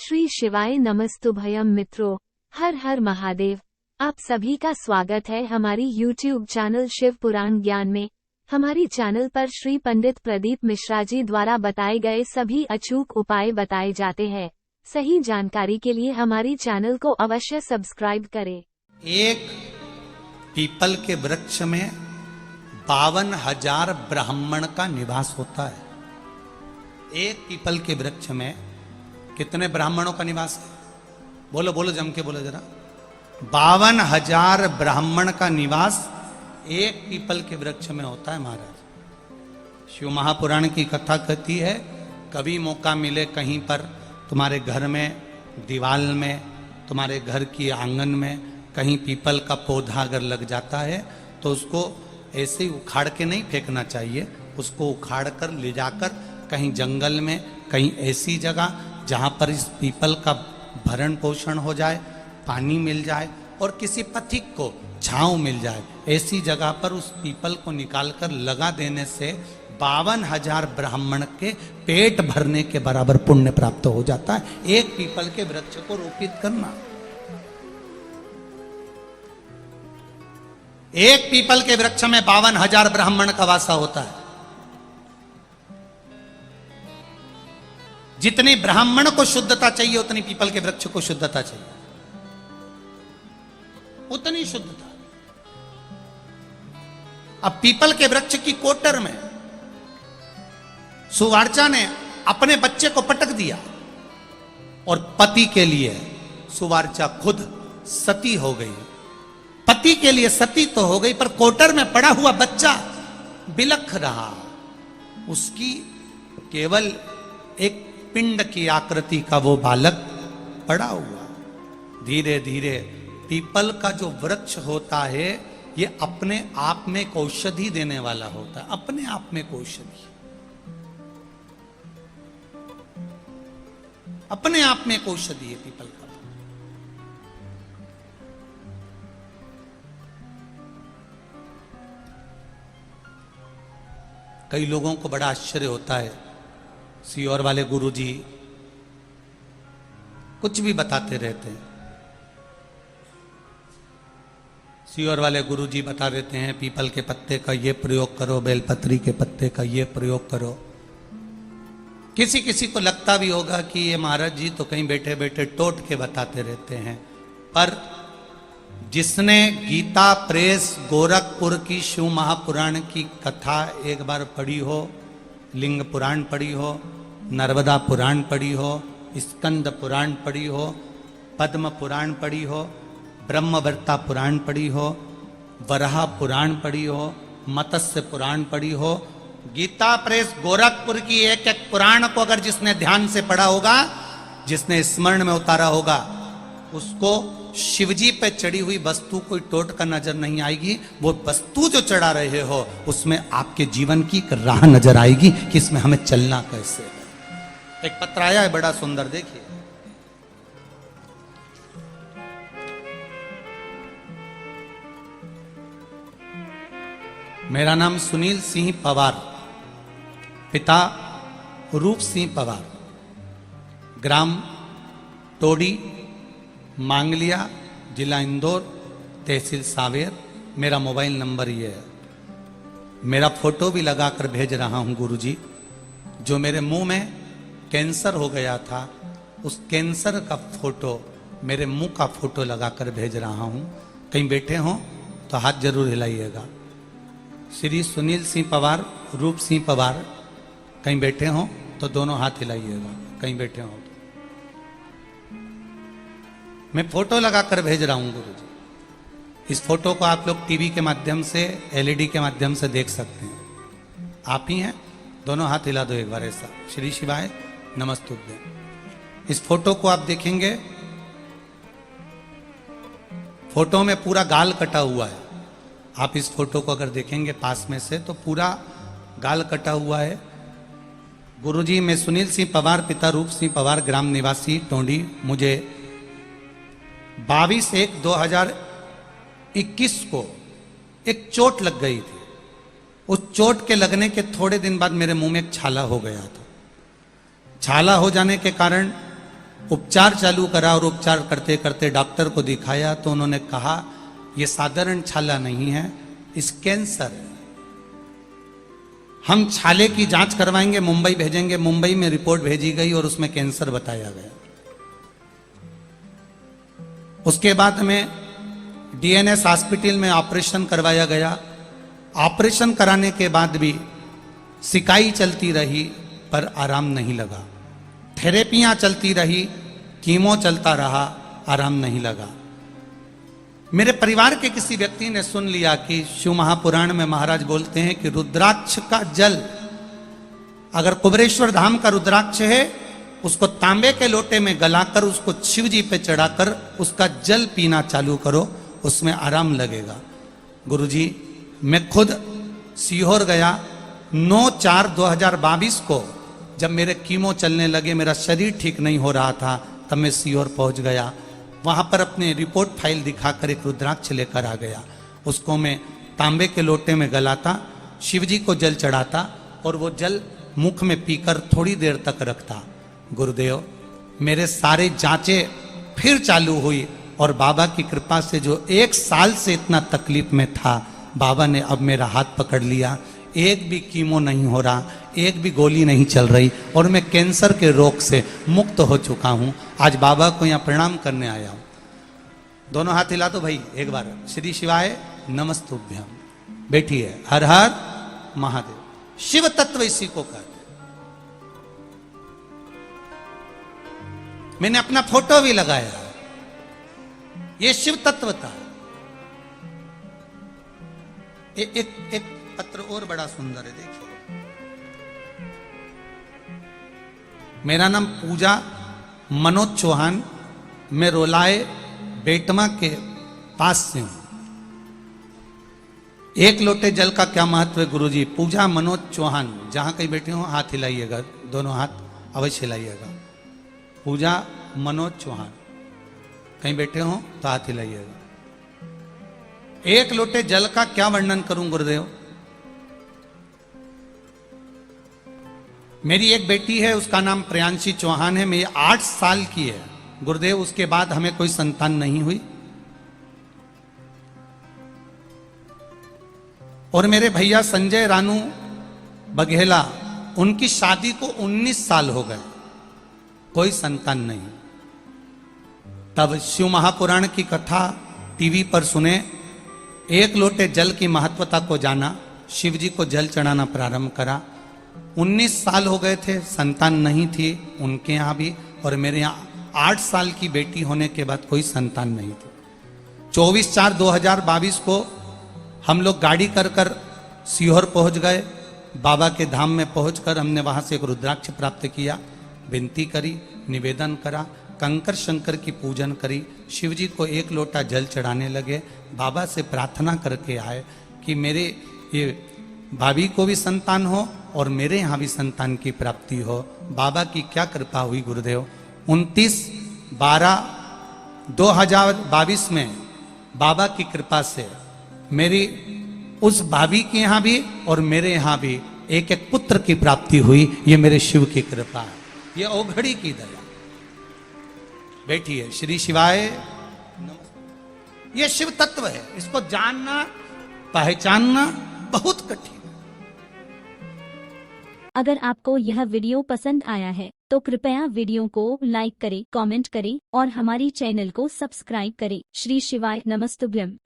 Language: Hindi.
श्री शिवाय नमस्तुभयम मित्रों, हर हर महादेव। आप सभी का स्वागत है हमारी YouTube चैनल शिव पुराण ज्ञान में। हमारी चैनल पर श्री पंडित प्रदीप मिश्रा जी द्वारा बताए गए सभी अचूक उपाय बताए जाते हैं। सही जानकारी के लिए हमारी चैनल को अवश्य सब्सक्राइब करें। एक पीपल के वृक्ष में 52,000 ब्राह्मण का निवास होता है। एक पीपल के वृक्ष में कितने ब्राह्मणों का निवास है? बोलो बोलो, जम के बोलो जरा। 52,000 ब्राह्मण का निवास एक पीपल के वृक्ष में होता है महाराज। शिव महापुराण की कथा कहती है, कभी मौका मिले कहीं पर तुम्हारे घर में, दीवाल में, तुम्हारे घर की आंगन में कहीं पीपल का पौधा अगर लग जाता है तो उसको ऐसे ही उखाड़ के नहीं फेंकना चाहिए। उसको उखाड़ कर ले जाकर कहीं जंगल में, कहीं ऐसी जगह जहाँ पर इस पीपल का भरण पोषण हो जाए, पानी मिल जाए और किसी पथिक को छांव मिल जाए, ऐसी जगह पर उस पीपल को निकालकर लगा देने से 52,000 ब्राह्मण के पेट भरने के बराबर पुण्य प्राप्त हो जाता है। एक पीपल के वृक्ष को रोपित करना। एक पीपल के वृक्ष में 52,000 ब्राह्मण का वासा होता है। जितनी ब्राह्मण को शुद्धता चाहिए उतनी पीपल के वृक्ष को शुद्धता चाहिए, उतनी शुद्धता। अब पीपल के वृक्ष की कोटर में सुवार्चा ने अपने बच्चे को पटक दिया और पति के लिए सुवार्चा खुद सती हो गई। पति के लिए सती तो हो गई, पर कोटर में पड़ा हुआ बच्चा बिलख रहा। उसकी केवल एक पिंड की आकृति का वो बालक पड़ा हुआ। धीरे धीरे पीपल का जो वृक्ष होता है ये अपने आप में एक औषधि देने वाला होता है। अपने आप में एक औषधि, अपने आप में एक औषधि है पीपल का। कई लोगों को बड़ा आश्चर्य होता है, सीहोर वाले गुरुजी कुछ भी बताते रहते हैं। सीहोर वाले गुरुजी बता देते हैं पीपल के पत्ते का ये प्रयोग करो, बेलपत्री के पत्ते का ये प्रयोग करो। किसी किसी को लगता भी होगा कि ये महाराज जी तो कहीं बैठे बैठे टोट के बताते रहते हैं, पर जिसने गीता प्रेस गोरखपुर की शिव महापुराण की कथा एक बार पढ़ी हो, लिंग पुराण पढ़ी हो, नर्मदा पुराण पढ़ी हो, स्कंद पुराण पढ़ी हो, पद्म पुराण पढ़ी हो, ब्रह्मवर्ता पुराण पढ़ी हो, वराह पुराण पढ़ी हो, मत्स्य पुराण पढ़ी हो, गीता प्रेस गोरखपुर की एक एक पुराण को अगर जिसने ध्यान से पढ़ा होगा, जिसने स्मरण में उतारा होगा, उसको शिवजी पे चढ़ी हुई वस्तु कोई टोट कर नजर नहीं आएगी। वो वस्तु जो चढ़ा रहे हो उसमें आपके जीवन की एक राह नजर आएगी कि इसमें हमें चलना कैसे है। एक पत्र आया है बड़ा सुंदर, देखिए। मेरा नाम सुनील सिंह पवार, पिता रूप सिंह पवार, ग्राम टोडी, मांगलिया, जिला इंदौर, तहसील सांवेर। मेरा मोबाइल नंबर ये है। मेरा फोटो भी लगाकर भेज रहा हूं गुरुजी। जो मेरे मुंह में कैंसर हो गया था, उस कैंसर का फोटो, मेरे मुंह का फोटो लगाकर भेज रहा हूं। कहीं बैठे हो तो हाथ जरूर हिलाइएगा। श्री सुनील सिंह पवार, रूप सिंह पवार, कहीं बैठे हो तो दोनों हाथ हिलाइएगा। कहीं बैठे हो तो मैं फोटो लगाकर भेज रहा हूं गुरुजी। इस फोटो को आप लोग टीवी के माध्यम से, एलईडी के माध्यम से देख सकते हैं। आप ही हैं, दोनों हाथ हिला दो एक बार ऐसा। श्री शिवाय नमस्तुभ्यं। इस फोटो को आप देखेंगे, फोटो में पूरा गाल कटा हुआ है। आप इस फोटो को अगर देखेंगे पास में से तो पूरा गाल कटा हुआ है। गुरुजी, मैं सुनील सिंह पवार, पिता रूप सिंह पवार, ग्राम निवासी टोंडी। मुझे 22/1/2021 को एक चोट लग गई थी। उस चोट के लगने के थोड़े दिन बाद मेरे मुंह में एक छाला हो गया था। छाला हो जाने के कारण उपचार चालू करा और उपचार करते करते डॉक्टर को दिखाया तो उन्होंने कहा यह साधारण छाला नहीं है, इस कैंसर है। हम छाले की जांच करवाएंगे, मुंबई भेजेंगे। मुंबई में रिपोर्ट भेजी गई और उसमें कैंसर बताया गया। उसके बाद हमें डीएनएस हॉस्पिटल में ऑपरेशन करवाया गया। ऑपरेशन कराने के बाद भी सिकाई चलती रही पर आराम नहीं लगा। थेरेपियां चलती रही, कीमो चलता रहा, आराम नहीं लगा। मेरे परिवार के किसी व्यक्ति ने सुन लिया कि शिव महापुराण में महाराज बोलते हैं कि रुद्राक्ष का जल, अगर कुबेरेश्वर धाम का रुद्राक्ष है, उसको तांबे के लोटे में गलाकर उसको शिव जी पे चढ़ाकर उसका जल पीना चालू करो, उसमें आराम लगेगा। गुरुजी, मैं खुद सीहोर गया 9/4/2022 को, जब मेरे कीमो चलने लगे, मेरा शरीर ठीक नहीं हो रहा था, तब मैं सीहोर पहुंच गया। वहां पर अपने रिपोर्ट फाइल दिखाकर एक रुद्राक्ष लेकर आ गया। उसको मैं तांबे के लोटे में गलाता, शिवजी को जल चढ़ाता और वो जल मुख में पीकर थोड़ी देर तक रखता। गुरुदेव, मेरे सारे जांचें फिर चालू हुई और बाबा की कृपा से जो 1 साल से इतना तकलीफ में था, बाबा ने अब मेरा हाथ पकड़ लिया। एक भी कीमो नहीं हो रहा, एक भी गोली नहीं चल रही और मैं कैंसर के रोग से मुक्त हो चुका हूं। आज बाबा को यहां प्रणाम करने आया हूं। दोनों हाथ हिला दो भाई एक बार। श्री शिवाय नमस्तुभ्यम। बैठिए। हर हर महादेव। शिव तत्व इसी को कहते। मैंने अपना फोटो भी लगाया। ये शिव तत्व था। एक पत्र और बड़ा सुंदर है, देखिए। मेरा नाम पूजा मनोज चौहान, मैं रोलाए बेटमा के पास से हूं। 1 लोटे जल का क्या महत्व है गुरुजी? पूजा मनोज चौहान, जहां कहीं बैठे हो हाथ हिलाइएगा, दोनों हाथ अवश्य हिलाइएगा। पूजा मनोज चौहान, कहीं बैठे हो तो हाथ हिलाइएगा। 1 लोटे जल का क्या वर्णन करूं गुरुदेव? मेरी एक बेटी है, उसका नाम प्रियांशी चौहान है, मेरी 8 साल की है गुरुदेव। उसके बाद हमें कोई संतान नहीं हुई। और मेरे भैया संजय रानू बघेला, उनकी शादी को 19 साल हो गए, कोई संतान नहीं। तब शिव महापुराण की कथा टीवी पर सुने, 1 लोटे जल की महत्वता को जाना, शिव जी को जल चढ़ाना प्रारंभ करा। 19 साल हो गए थे, संतान नहीं थी उनके यहां भी, और मेरे यहां 8 साल की बेटी होने के बाद कोई संतान नहीं थी। 24/4/2022 को हम लोग गाड़ी कर कर सीहोर पहुंच गए। बाबा के धाम में पहुंचकर हमने वहां से एक रुद्राक्ष प्राप्त किया, विनती करी, निवेदन करा, कंकर शंकर की पूजन करी, शिव जी को 1 लोटा जल चढ़ाने लगे। बाबा से प्रार्थना करके आए कि मेरे ये भाभी को भी संतान हो और मेरे यहाँ भी संतान की प्राप्ति हो। बाबा की क्या कृपा हुई गुरुदेव। 29/12/2022 में बाबा की कृपा से मेरी उस भाभी के यहाँ भी और मेरे यहाँ भी एक पुत्र की प्राप्ति हुई। ये मेरे शिव की कृपा है, ये औघड़ी की दया। बैठिए। श्री शिवाय। ये शिव तत्व है, इसको जानना पहचानना बहुत कठिन। अगर आपको यह वीडियो पसंद आया है तो कृपया वीडियो को लाइक करें, कमेंट करें और हमारी चैनल को सब्सक्राइब करें। श्री शिवाय नमस्तुभ्यम।